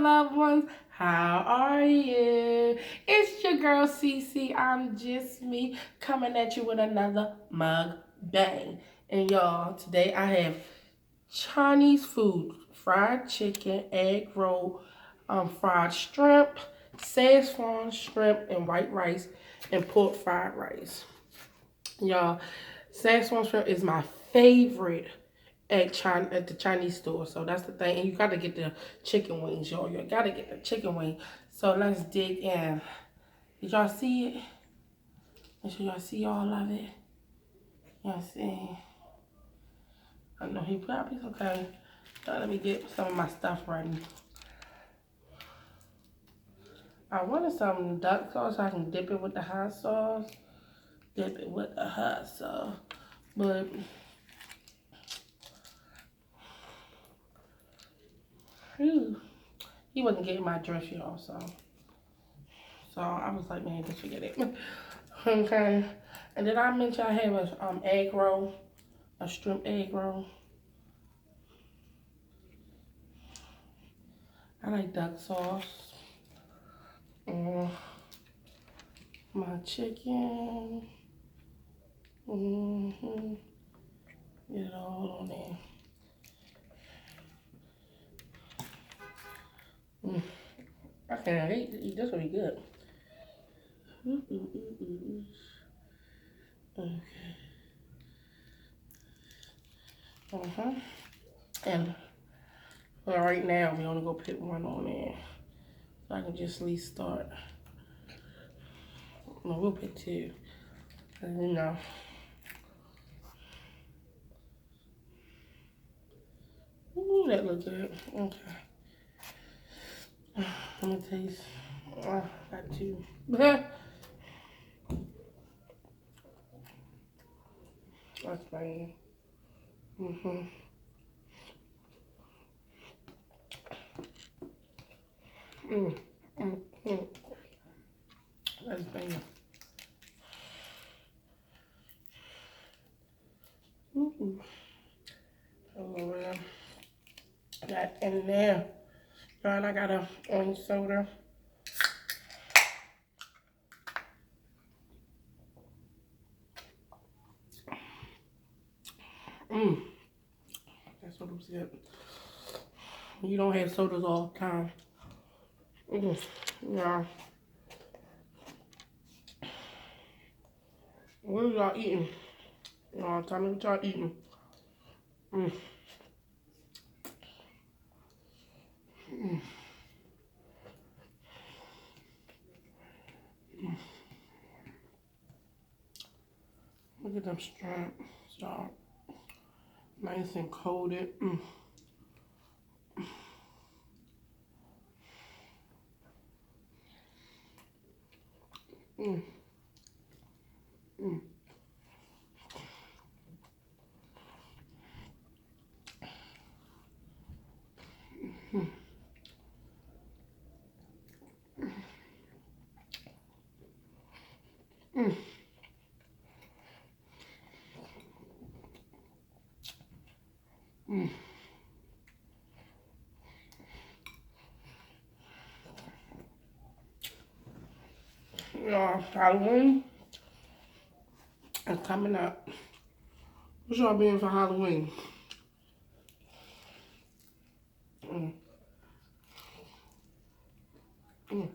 loved ones. How are you? It's your girl Cece. I'm just me coming at you with another mug bang. And y'all, today I have Chinese food, fried chicken, egg roll, fried shrimp, Szechuan shrimp, and white rice, and pork fried rice. Y'all, Szechuan shrimp is my favorite at the Chinese store. So that's the thing. And you gotta get the chicken wings, y'all. You gotta get the chicken wing. So let's dig in. Did y'all see it? Make sure y'all see all of it. Y'all see? I know he probably okay. So let me get some of my stuff ready. I wanted some duck sauce so I can dip it with the hot sauce. Dip it with the hot sauce. But he wasn't getting my drift, y'all, so I was like, man, just forget it. Okay. And then I mentioned I have a egg roll, a shrimp egg roll. I like duck sauce. My chicken. Get it all on there. I can't eat this will be good. Okay. And well, right now we only go put one on there, so I can just at least start. No, we'll put two. And you know. Ooh, that looks good. Okay. Let me taste. Got two. That's fine. That's fine. Oh, man. Got in there. Y'all, I got a orange soda. That's what it was good. You don't have sodas all the time. Yeah. What are y'all eating? Tell me what y'all eating. Look at them shrimp. So nice and coated. Halloween is coming up. What y'all being for Halloween? Mm. Mm.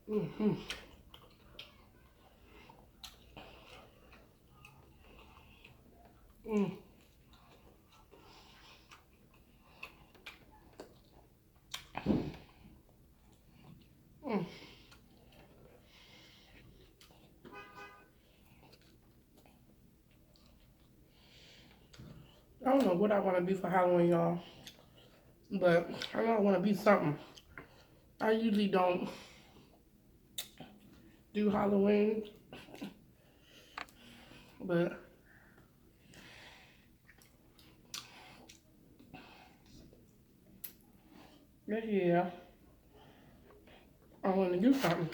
Mm-hmm. Mm. Mm. I don't know what I want to be for Halloween, y'all, but I know I want to be something. I usually don't do Halloween, but this year I want to do something.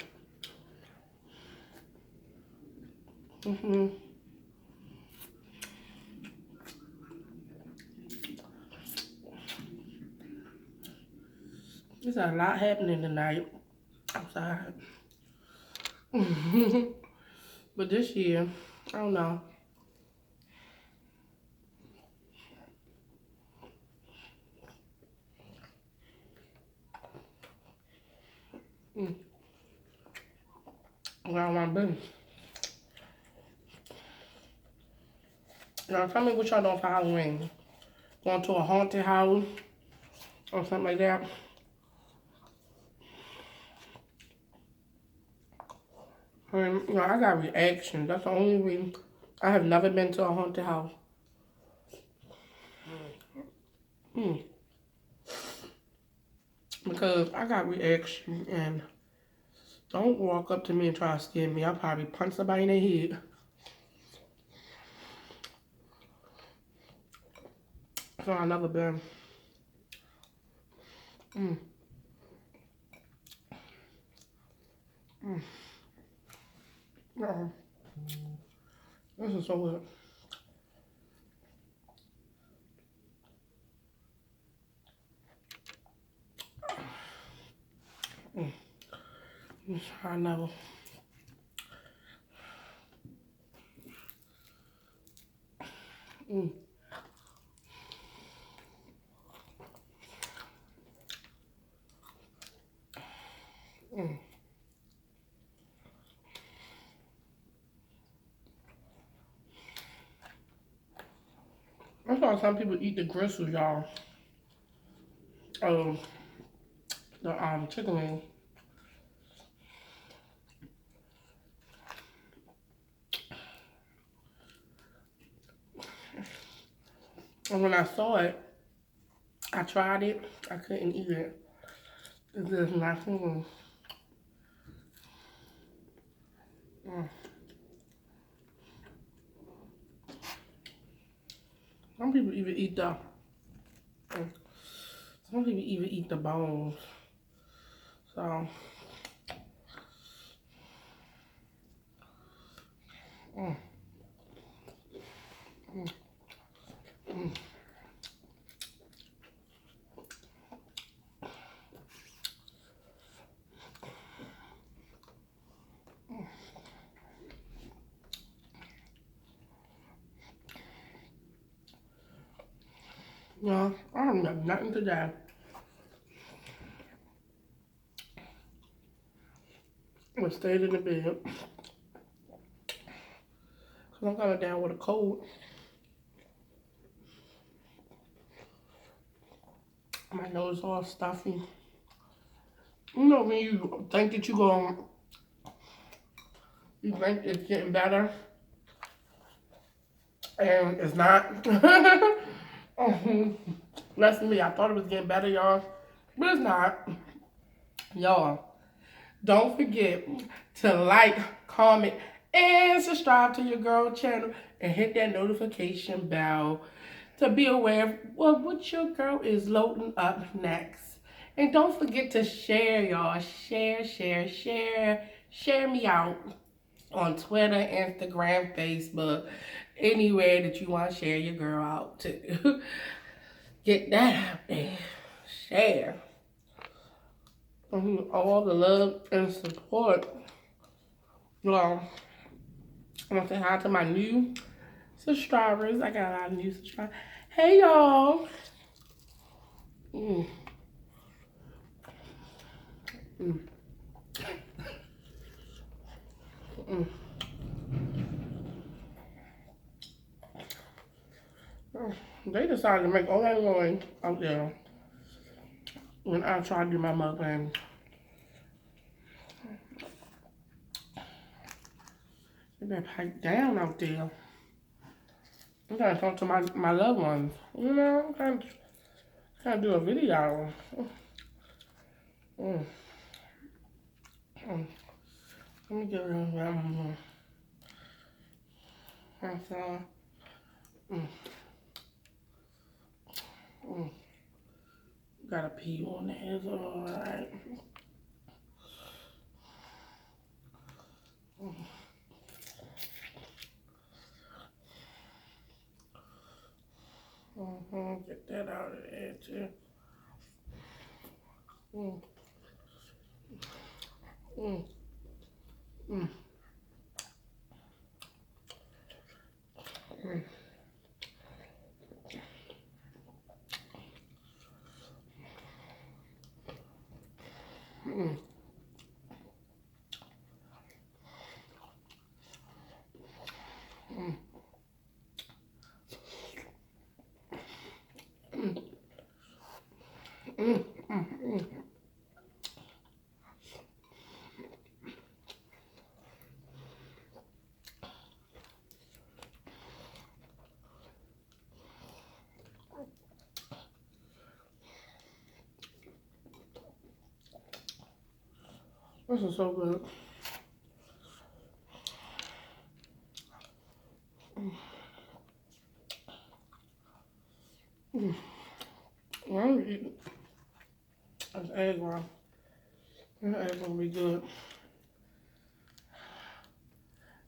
There's a lot happening tonight outside. But this year, I don't know. Mm. Where I want to be. Now, tell me what y'all doing for Halloween. Going to a haunted house or something like that. I got reactions. That's the only reason. I have never been to a haunted house. Mm. Because I got reaction and don't walk up to me and try to scare me. I'll probably punch somebody in the head. So I've never been. Mm. Mm. Uh-uh. This is so good. Mm. I never. Mm. Mm. That's why some people eat the gristle, y'all. Um, the chicken wing. And when I saw it, I tried it. I couldn't eat it. It's just not. Mm. Mm. Some people even eat the. Mm. Some people even eat the bones. So. Mm. Mm. Mm. No, I don't have nothing today. I stayed in the bed. Cause I'm kind of down with a cold. My nose all stuffy. You know when you think that you think it's getting better, and it's not. Bless me, I thought it was getting better, y'all, but it's not. Y'all, don't forget to like, comment, and subscribe to your girl channel, and hit that notification bell to be aware of what your girl is loading up next. And don't forget to share, y'all. Share, share, share. Share me out on Twitter, Instagram, Facebook, anywhere that you want to share your girl out to. Get that out there. Share. All the love and support. Well, I want to say hi to my new subscribers. I got a lot of new subscribers. Hey, y'all. Mm. Mm. Mm. They decided to make all that noise out there when I tried to do my mukbang. They better pipe down out there. I'm trying to talk to my loved ones. You know, I'm trying to do a video. Mm. Mm. Let me get rid of that one. That's all. Mm. Mm. Gotta pee on that. It's alright. Get that out of there too. Mm. Mm. Mm. Mm. Mm. Mm. Mm. Mm. This is so good. Mm. I'm eating this egg roll. This egg will be good.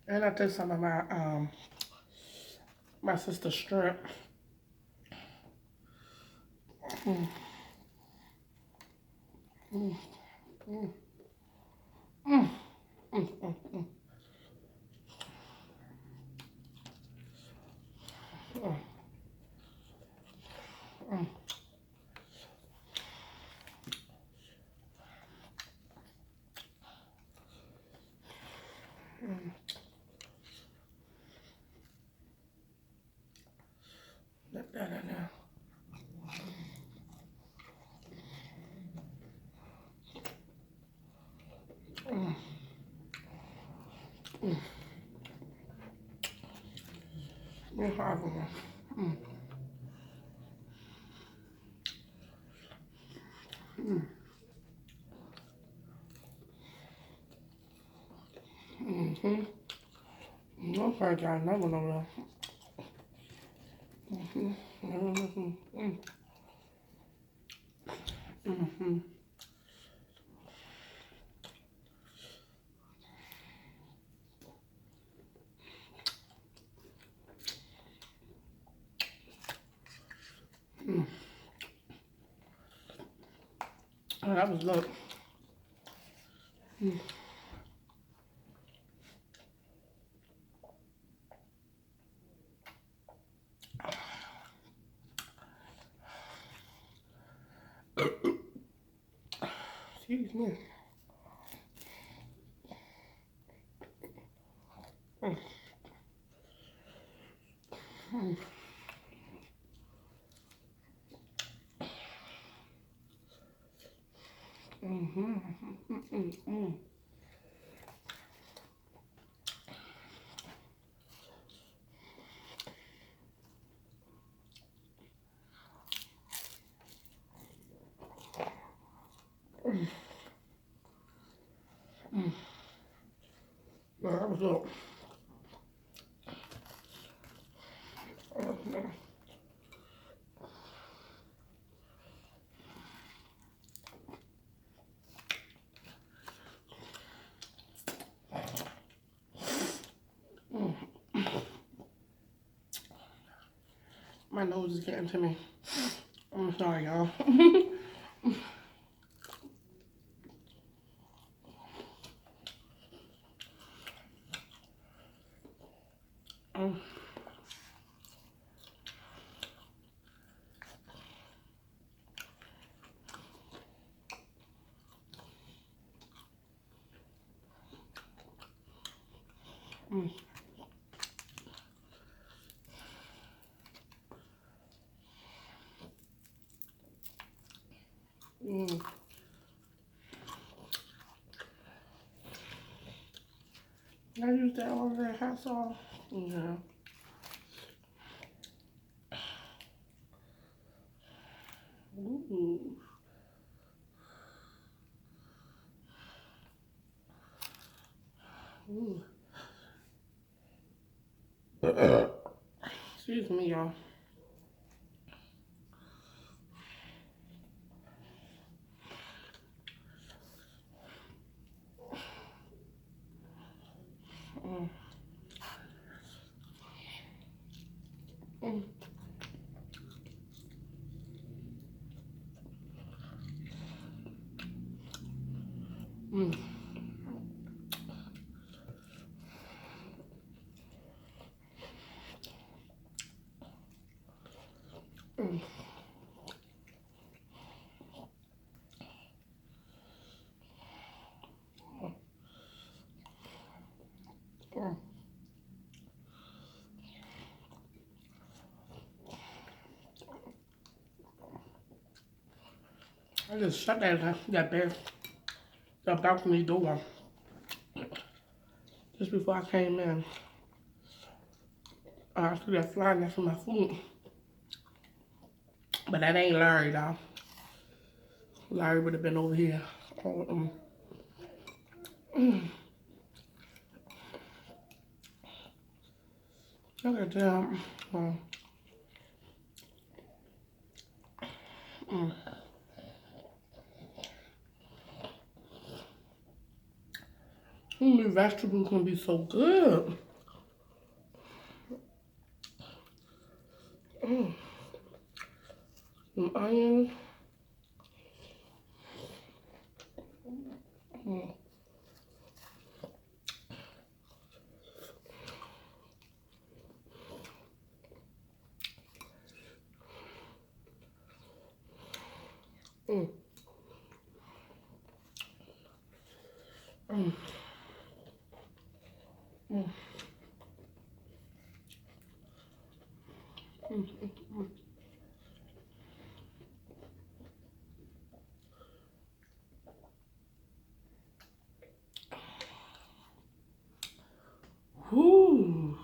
And I took some of my sister's shrimp. Mm. Mm. Mm. Mm. Mm. Mm. Mm. Mm. Mm. Mm. Let that in there. Mm. Mm. It's hard for me. Mm. Mm. Mm-hmm. No part got another one over there. Mm-hmm. Mm-hmm. Mm. Mm-hmm. Mm. Oh, that was good. Mm. Excuse me. Mm. Mm. Mm-hmm. Mm-hmm. Mm. Mm. Oh, that was good. Mm. Mm. My nose is getting to me. I'm sorry, y'all. Mm. Mm. Mm. I used that over there hot sauce. Yeah. Ooh. Ooh. Excuse me, y'all. Mm. Mm. Mm. Mm. Mm. I just shut that balcony door just before I came in. I threw that fly next to my food. But that ain't Larry, though. Larry would have been over here. Oh, look at that. Oh, These vegetables gonna be so good. Some onions. Mm. Mm. Mm. Mm. Mm. Mm. Ooh.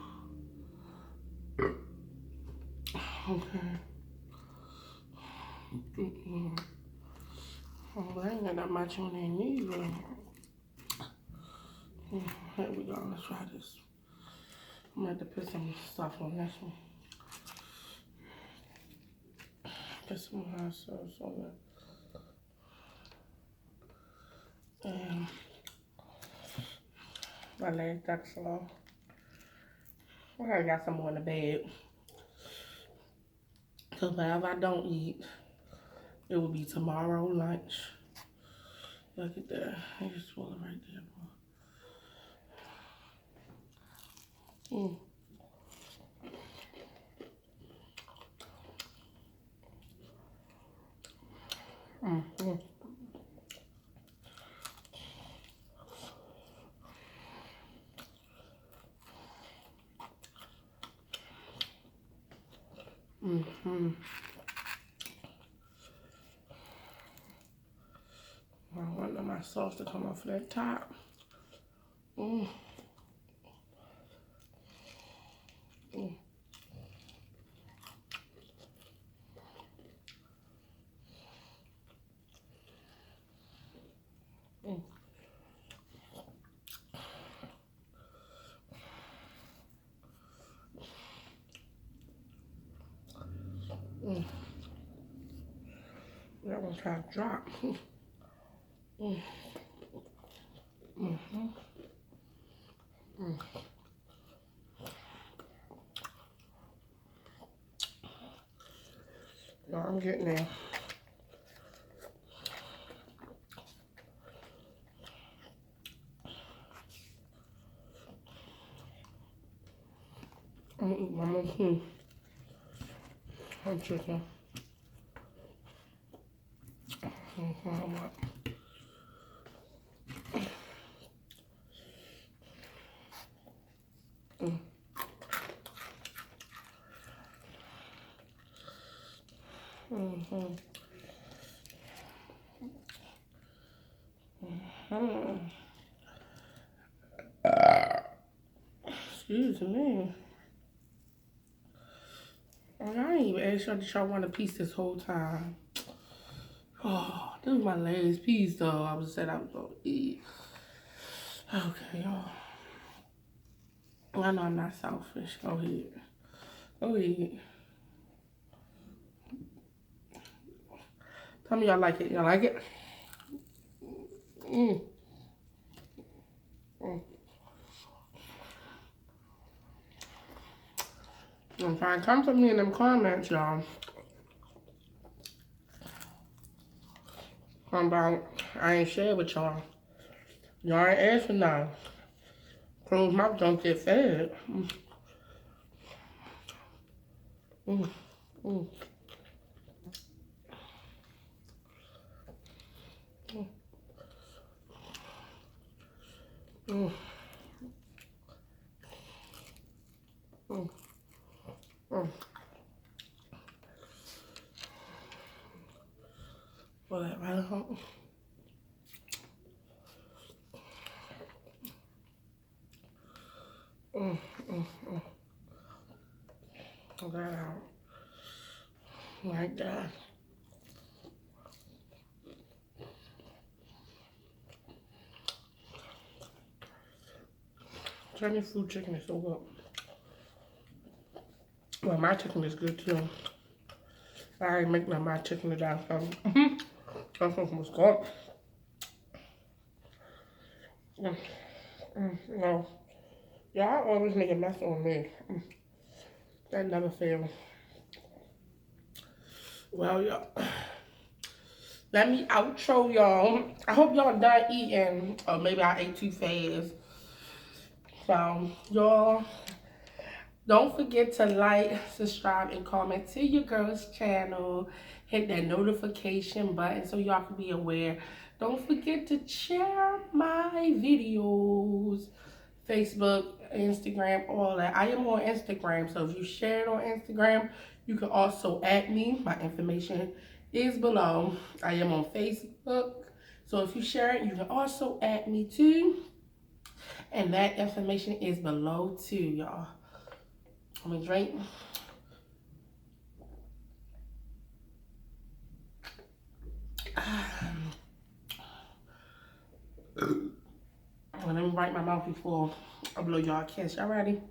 Okay. Mm-mm. Oh, I ain't got that much on there neither. Here we go. Let's try this. I'm gonna have to put some stuff on this one. Put some hot sauce on it. And my legs that slow. I already got some more in the bed. Because whatever I don't eat, it will be tomorrow lunch. Look at that. I just swallow right there, boy. Mm. Mm. Mm. Mm. I want my sauce to come off of that top. Mm. Mm. Mm. Mm. That one's kind of drop. Mm. Mm-hmm. Mm. No, I'm getting there. I'm eating one more piece. I'm chicken. Mm-hmm. Mm. Mm-hmm. Mm-hmm. Excuse me. Oh, I ain't even asked y'all that y'all want a piece this whole time. Oh, this was my last piece though. I was said I was gonna eat. Okay, y'all. I know I'm not selfish. Go ahead. Go ahead. Tell me y'all like it. Y'all like it? Mm. Mm. I'm trying to come to me in them comments, y'all. About I ain't share with y'all. Y'all ain't asking now. Close mouth don't get fed. Mm, mm, mm, mm, mm. Well, that right home. Mm, mm, mm. Pull that out. Like that. Chinese food chicken is so good. Well, my chicken is good too. I ain't making my chicken today, so that's what was good. No, y'all always make a mess on me. That never fails. Well, y'all, let me outro y'all. I hope y'all done eating, or maybe I ate too fast. So, y'all, don't forget to like, subscribe, and comment to your girl's channel. Hit that notification button so y'all can be aware. Don't forget to share my videos. Facebook, Instagram, all that. I am on Instagram, so if you share it on Instagram, you can also add me. My information is below. I am on Facebook, so if you share it, you can also add me too. And that information is below too, y'all. I'm gonna drink. Let me wipe my mouth before I blow y'all a kiss. Y'all ready?